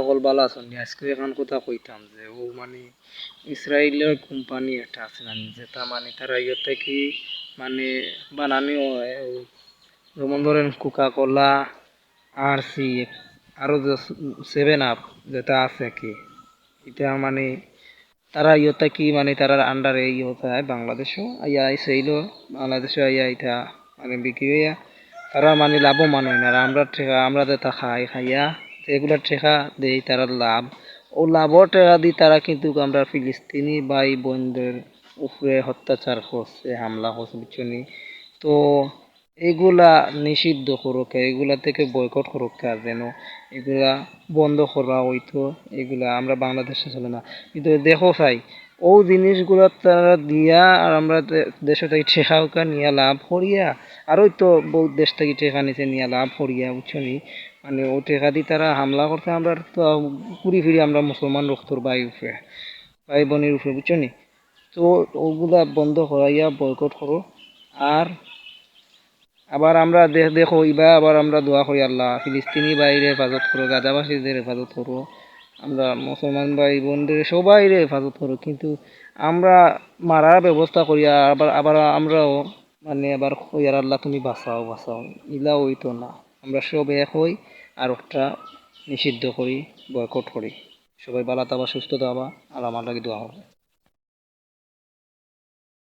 সকল ভালো আছেন। আজকে এখন কথা কইতাম যে ও মানে ইসরায়েলের কোম্পানি একটা আছে না, যেটা মানে তারা ইয়ে থেকে মানে বানানি হয় যেমন ধরেন কোকা কোলা আর সি আরও যে 7 আপ যেটা আছে কি এটা মানে তারা ইয়েটা কি মানে তারার আন্ডারে ইয়ে হয় বাংলাদেশও আইয়া আইসেইল বাংলাদেশে আইয়া এটা মানে বিক্রি হইয়া তারা মানে লাভবান হয় না। আর আমরা ঠেকা আমরা যেটা খাই খাইয়া এগুলা ঠেকা দেই তারা লাভ ও লাভর টাকা দিয়ে তারা কিন্তু আমরা ফিলিস্তিনি ভাই বোনদের উপরে অত্যাচার করছে, হামলা করছে বুঝছনি। তো এগুলা নিষিদ্ধ করুক, এগুলা থেকে বয়কট করুক, আর যেন এগুলা বন্ধ করা হইতো। এগুলা আমরা বাংলাদেশে চলে না, কিন্তু দেখো ভাই ও জিনিসগুলা তারা দিয়া আর আমরা দেশ থেকে ঠেকাউকা নিয়ে লাভ করিয়া আর ওই তো বহুত দেশ থেকে ঠেকা নিচে নিয়ে লাভ করিয়া বুঝছনি। মানে ও ঠেকা দিয়ে তারা হামলা করতে আমরা তো ঘুরি ফিরি আমরা মুসলমান রক্তর ভাই উপরে ভাই বোনের উপরে বুঝছনি। তো ওগুলা বন্ধ করাইয়া বয়কট করো। আর আবার আমরা দেখো ইবা আবার আমরা দোয়া করি আল্লাহ ফিলিস্তিনি বাইরে হেফাজত করো, গাজাবাসীদের হেফাজত করো, আমরা মুসলমান ভাই বোনদের সবাইরে হেফাজত করো। কিন্তু আমরা মারার ব্যবস্থা করি আবার আবার আমরাও মানে আবার কই আর আল্লাহ তুমি বাঁচাও বাঁচাও, ইলা হইতো না। আমরা সব এক হই আর একটা নিষিদ্ধ করি, বয়কট করি। সবাই ভালো থাকবা, সুস্থ থাকবা আর আমার লাগে দোয়া হবে।